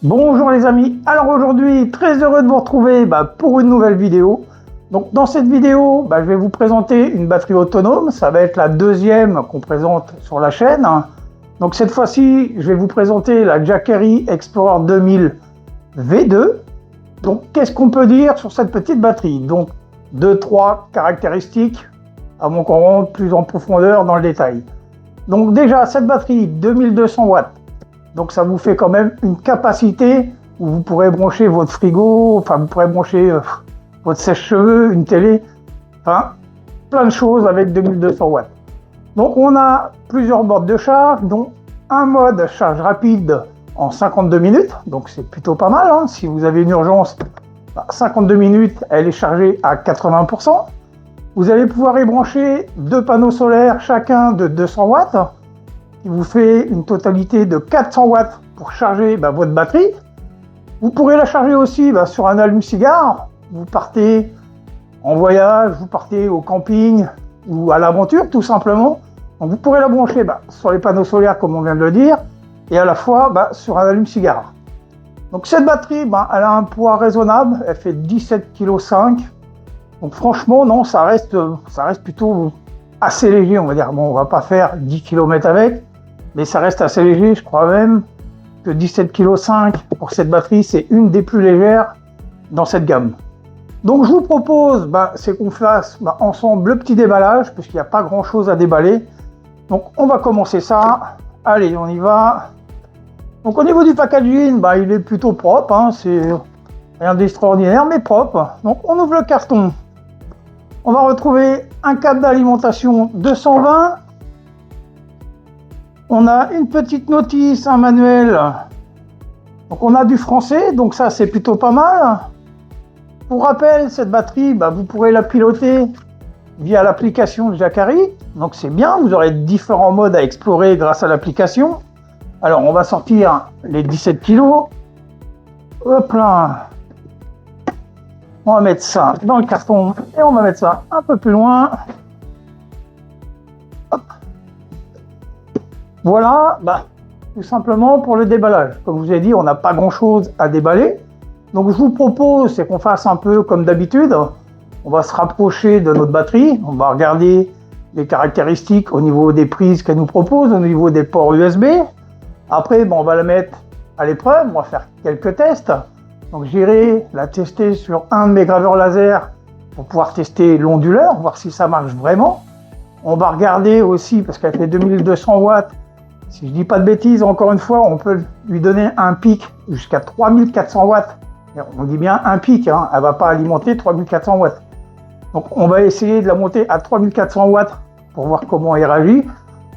Bonjour les amis, alors aujourd'hui très heureux de vous retrouver pour une nouvelle vidéo. Donc dans cette vidéo, je vais vous présenter une batterie autonome, ça va être la deuxième qu'on présente sur la chaîne. Donc cette fois-ci, je vais vous présenter la Jackery Explorer 2000 V2. Donc qu'est-ce qu'on peut dire sur cette petite batterie? Donc 2-3 caractéristiques avant qu'on rentre plus en profondeur dans le détail. Donc déjà cette batterie 2200 watts. Donc ça vous fait quand même une capacité où vous pourrez brancher votre frigo, enfin vous pourrez brancher votre sèche-cheveux, une télé, enfin plein de choses avec 2200 watts. Donc on a plusieurs bornes de charge, dont un mode charge rapide en 52 minutes, donc c'est plutôt pas mal, hein. Si vous avez une urgence, 52 minutes, elle est chargée à 80%. Vous allez pouvoir y brancher deux panneaux solaires, chacun de 200 watts. Il vous fait une totalité de 400 watts pour charger votre batterie. Vous pourrez la charger aussi sur un allume-cigare. Vous partez en voyage, vous partez au camping ou à l'aventure tout simplement. Donc vous pourrez la brancher sur les panneaux solaires comme on vient de le dire et à la fois sur un allume-cigare. Donc cette batterie, elle a un poids raisonnable, elle fait 17,5 kg. Donc franchement, non, ça reste plutôt assez léger, on va dire. Bon, on va pas faire 10 km avec, mais ça reste assez léger. Je crois même que 17,5 kg pour cette batterie, c'est une des plus légères dans cette gamme. Donc je vous propose, c'est qu'on fasse ensemble le petit déballage, puisqu'il n'y a pas grand chose à déballer. Donc on va commencer ça. Allez, on y va. Donc au niveau du packaging, il est plutôt propre, hein. C'est rien d'extraordinaire, mais propre. Donc on ouvre le carton. On va retrouver un câble d'alimentation 220. On a une petite notice, un manuel. Donc on a du français, donc ça c'est plutôt pas mal. Pour rappel, cette batterie, vous pourrez la piloter via l'application Jackery. Donc c'est bien, vous aurez différents modes à explorer grâce à l'application. Alors on va sortir les 17 kg. Hop là. On va mettre ça dans le carton et on va mettre ça un peu plus loin. Hop. Voilà, tout simplement pour le déballage. Comme je vous ai dit, on n'a pas grand chose à déballer. Donc je vous propose, c'est qu'on fasse un peu comme d'habitude. On va se rapprocher de notre batterie. On va regarder les caractéristiques au niveau des prises qu'elle nous propose, au niveau des ports USB. Après, on va la mettre à l'épreuve. On va faire quelques tests. Donc j'irai la tester sur un de mes graveurs laser pour pouvoir tester l'onduleur, voir si ça marche vraiment. On va regarder aussi, parce qu'elle fait 2200 watts, si je dis pas de bêtises, encore une fois, on peut lui donner un pic jusqu'à 3400 watts. On dit bien un pic, hein, elle ne va pas alimenter 3400 watts. Donc on va essayer de la monter à 3400 watts pour voir comment elle réagit.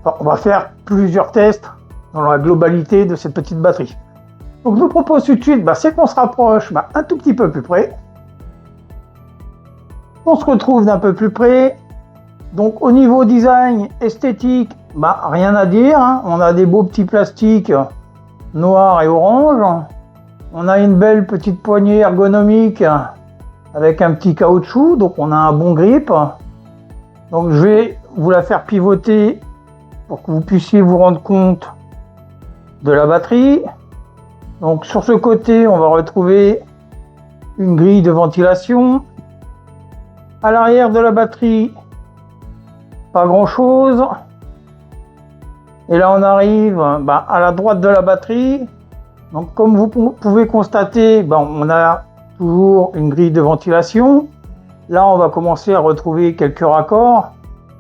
Enfin, on va faire plusieurs tests dans la globalité de cette petite batterie. Donc je vous propose tout de suite, c'est qu'on se rapproche un tout petit peu plus près. On se retrouve d'un peu plus près. Donc au niveau design, esthétique, rien à dire, hein. On a des beaux petits plastiques noirs et orange. On a une belle petite poignée ergonomique avec un petit caoutchouc, donc on a un bon grip. Donc je vais vous la faire pivoter pour que vous puissiez vous rendre compte de la batterie. Donc sur ce côté, on va retrouver une grille de ventilation. À l'arrière de la batterie, pas grand chose. Et là on arrive à la droite de la batterie. Donc comme vous pouvez constater, on a toujours une grille de ventilation. Là on va commencer à retrouver quelques raccords.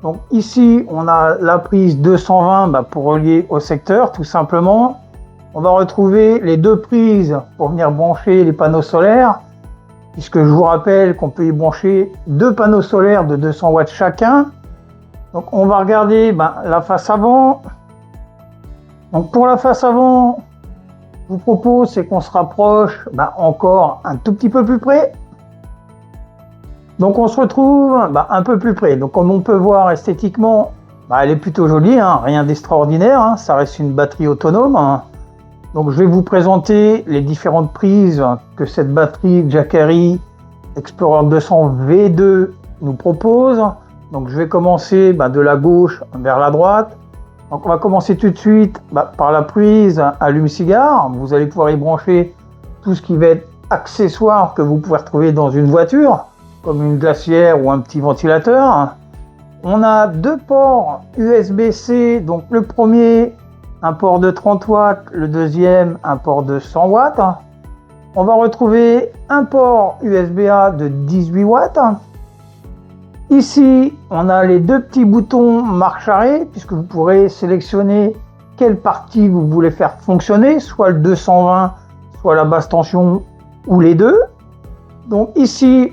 Donc ici on a la prise 220 pour relier au secteur tout simplement. On va retrouver les deux prises pour venir brancher les panneaux solaires, puisque je vous rappelle qu'on peut y brancher deux panneaux solaires de 200 watts chacun. Donc on va regarder la face avant. Donc pour la face avant, je vous propose c'est qu'on se rapproche encore un tout petit peu plus près. Donc on se retrouve un peu plus près. Donc comme on peut voir esthétiquement, elle est plutôt jolie, hein, rien d'extraordinaire, hein, ça reste une batterie autonome. Hein. Donc je vais vous présenter les différentes prises que cette batterie Jackery Explorer 200 V2 nous propose. Donc je vais commencer de la gauche vers la droite. Donc on va commencer tout de suite par la prise allume-cigare. Vous allez pouvoir y brancher tout ce qui va être accessoire que vous pouvez retrouver dans une voiture, comme une glacière ou un petit ventilateur. On a deux ports USB-C, donc le premier, un port de 30 watts, le deuxième, un port de 100 watts. On va retrouver un port USB-A de 18 watts. Ici, on a les deux petits boutons marche-arrêt, puisque vous pourrez sélectionner quelle partie vous voulez faire fonctionner, soit le 220, soit la basse tension, ou les deux. Donc ici,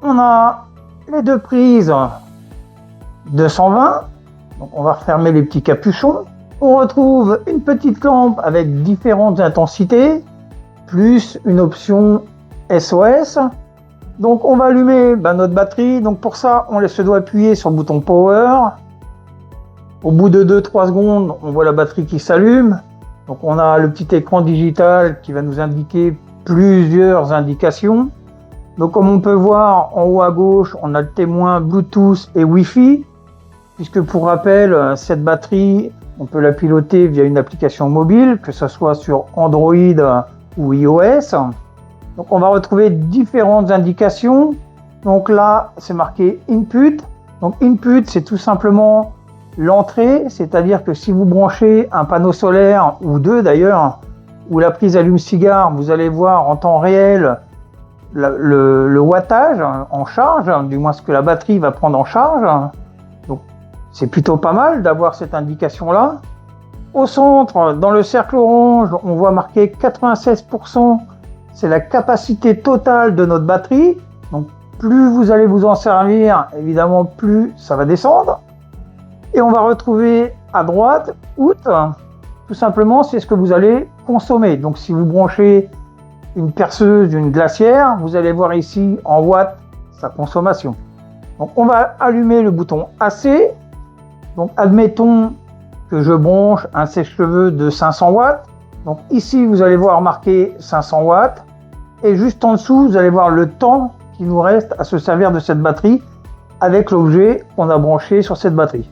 on a les deux prises 220. Donc on va refermer les petits capuchons. On retrouve une petite lampe avec différentes intensités, plus une option SOS. Donc on va allumer notre batterie. Donc pour ça, on se doit appuyer sur le bouton Power. Au bout de 2-3 secondes, on voit la batterie qui s'allume. Donc on a le petit écran digital qui va nous indiquer plusieurs indications. Donc comme on peut voir en haut à gauche, on a le témoin Bluetooth et Wi-Fi. Puisque pour rappel, cette batterie, on peut la piloter via une application mobile, que ce soit sur Android ou iOS. Donc on va retrouver différentes indications. Donc là, c'est marqué Input. Donc Input, c'est tout simplement l'entrée, c'est-à-dire que si vous branchez un panneau solaire, ou deux d'ailleurs, ou la prise allume-cigare, vous allez voir en temps réel le wattage en charge, du moins ce que la batterie va prendre en charge. Donc c'est plutôt pas mal d'avoir cette indication-là. Au centre, dans le cercle orange, on voit marqué 96%, c'est la capacité totale de notre batterie. Donc plus vous allez vous en servir, évidemment, plus ça va descendre. Et on va retrouver à droite, out, tout simplement, c'est ce que vous allez consommer. Donc si vous branchez une perceuse d'une glacière, vous allez voir ici en watts sa consommation. Donc on va allumer le bouton AC. Donc admettons que je branche un sèche-cheveux de 500 watts. Donc ici vous allez voir marqué 500 watts. Et juste en dessous, vous allez voir le temps qui nous reste à se servir de cette batterie avec l'objet qu'on a branché sur cette batterie.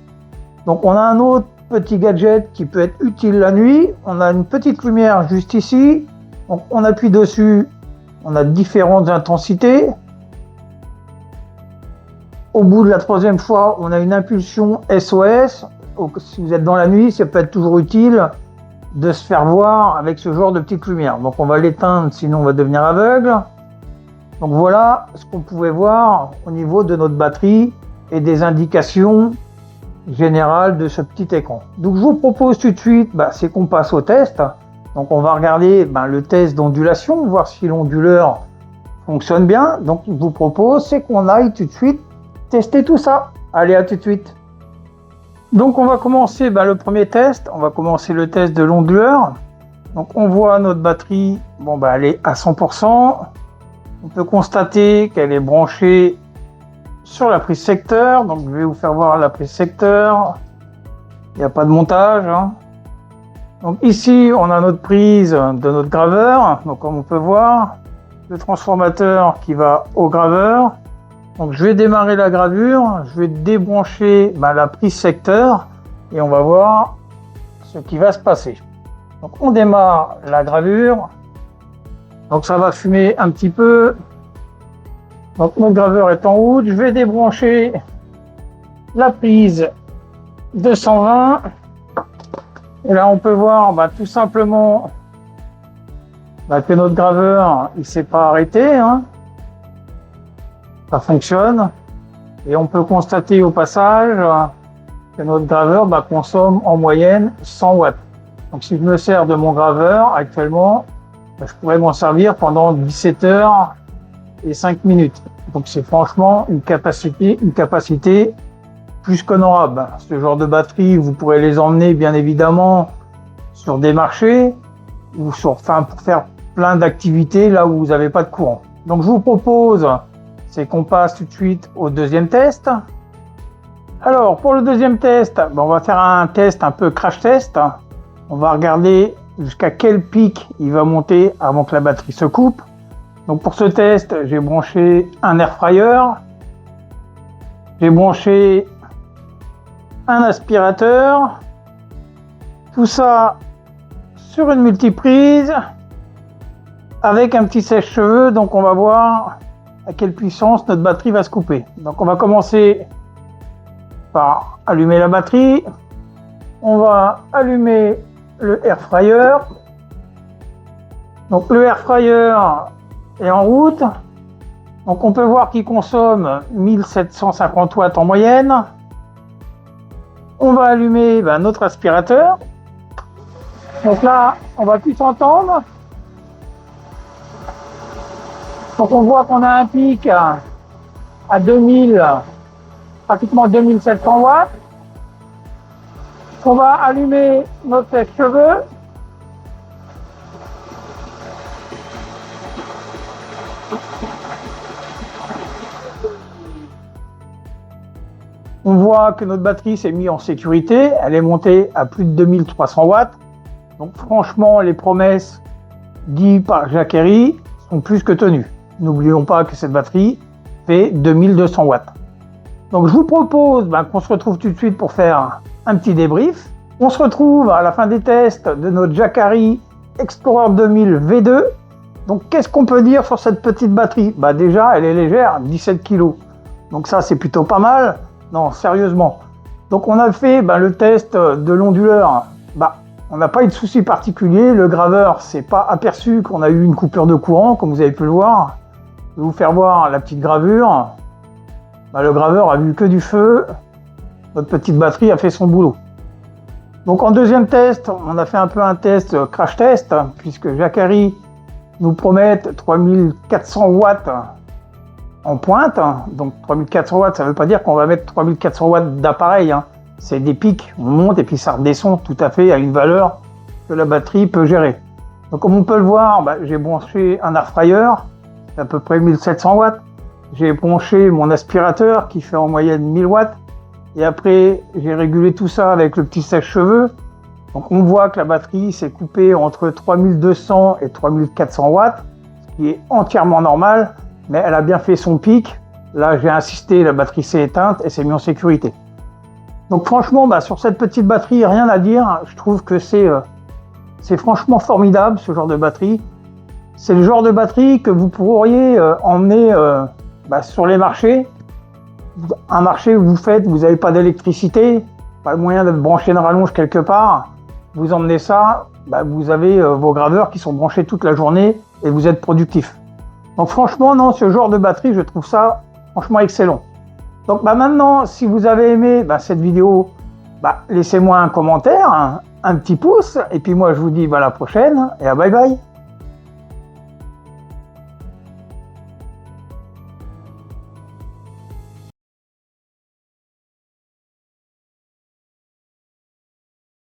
Donc on a un autre petit gadget qui peut être utile la nuit. On a une petite lumière juste ici. Donc on appuie dessus, on a différentes intensités. Au bout de la troisième fois, on a une impulsion SOS. Donc, si vous êtes dans la nuit, ça peut être toujours utile de se faire voir avec ce genre de petite lumière. Donc on va l'éteindre, sinon on va devenir aveugle. Donc voilà ce qu'on pouvait voir au niveau de notre batterie et des indications générales de ce petit écran. Donc je vous propose tout de suite, c'est qu'on passe au test. Donc on va regarder le test d'ondulation, voir si l'onduleur fonctionne bien. Donc je vous propose, c'est qu'on aille tout de suite tester tout ça. Allez, à tout de suite. Donc on va commencer le premier test. On va commencer le test de l'onduleur. Donc on voit notre batterie, elle est à 100%. On peut constater qu'elle est branchée sur la prise secteur. Donc je vais vous faire voir la prise secteur. Il n'y a pas de montage. Donc ici on a notre prise de notre graveur. Donc comme on peut voir, le transformateur qui va au graveur. Donc je vais démarrer la gravure, je vais débrancher la prise secteur et on va voir ce qui va se passer. Donc on démarre la gravure. Donc ça va fumer un petit peu. Donc mon graveur est en route. Je vais débrancher la prise 220. Et là on peut voir tout simplement que notre graveur il s'est pas arrêté. Ça fonctionne. Et on peut constater au passage que notre graveur consomme en moyenne 100 watts. Donc si je me sers de mon graveur actuellement, je pourrais m'en servir pendant 17 heures et 5 minutes. Donc c'est franchement une capacité plus qu'honorable. Ce genre de batterie, vous pourrez les emmener bien évidemment sur des marchés ou pour faire plein d'activités là où vous n'avez pas de courant. Donc je vous propose, c'est qu'on passe tout de suite au deuxième test. Alors pour le deuxième test, on va faire un test un peu crash test. On va regarder jusqu'à quel pic il va monter avant que la batterie se coupe. Donc pour ce test, j'ai branché un air fryer, j'ai branché un aspirateur Tout ça sur une multiprise avec un petit sèche-cheveux, donc on va voir à quelle puissance notre batterie va se couper. Donc on va commencer par allumer la batterie, on va allumer le air fryer. Donc le air fryer est en route, donc on peut voir qu'il consomme 1750 watts en moyenne. On va allumer notre aspirateur. Donc là, on va plus s'entendre. Donc on voit qu'on a un pic à 2000, pratiquement 2700 watts. On va allumer notre sèche-cheveux. On voit que notre batterie s'est mise en sécurité, elle est montée à plus de 2300 watts. Donc franchement, les promesses dites par Jackery sont plus que tenues. N'oublions pas que cette batterie fait 2200 watts. Donc je vous propose qu'on se retrouve tout de suite pour faire un petit débrief. On se retrouve à la fin des tests de notre Jackery Explorer 2000 V2. Donc qu'est-ce qu'on peut dire sur cette petite batterie? Déjà, elle est légère, 17 kg. Donc ça, c'est plutôt pas mal. Non, sérieusement. Donc on a fait le test de l'onduleur. On n'a pas eu de souci particulier. Le graveur s'est pas aperçu qu'on a eu une coupure de courant, comme vous avez pu le voir. Je vais vous faire voir la petite gravure. Le graveur a vu que du feu. Notre petite batterie a fait son boulot. Donc en deuxième test, on a fait un peu un test crash test, puisque Jackery nous promet 3400 watts en pointe. Donc 3400 watts, ça ne veut pas dire qu'on va mettre 3400 watts d'appareil. C'est des pics, on monte et puis ça redescend tout à fait à une valeur que la batterie peut gérer. Donc comme on peut le voir, j'ai branché un air fryer, à peu près 1700 watts. J'ai branché mon aspirateur qui fait en moyenne 1000 watts. Et après, j'ai régulé tout ça avec le petit sèche-cheveux. Donc on voit que la batterie s'est coupée entre 3200 et 3400 watts, ce qui est entièrement normal, mais elle a bien fait son pic. Là, j'ai insisté, la batterie s'est éteinte et s'est mise en sécurité. Donc franchement, sur cette petite batterie, rien à dire. Je trouve que c'est franchement formidable, ce genre de batterie. C'est le genre de batterie que vous pourriez emmener sur les marchés. Un marché où vous n'avez pas d'électricité, pas le moyen de brancher une rallonge quelque part. Vous emmenez ça, vous avez vos graveurs qui sont branchés toute la journée et vous êtes productif. Donc franchement, non, ce genre de batterie, je trouve ça franchement excellent. Donc maintenant, si vous avez aimé cette vidéo, laissez-moi un commentaire, un petit pouce, et puis moi je vous dis à la prochaine, et à bye bye.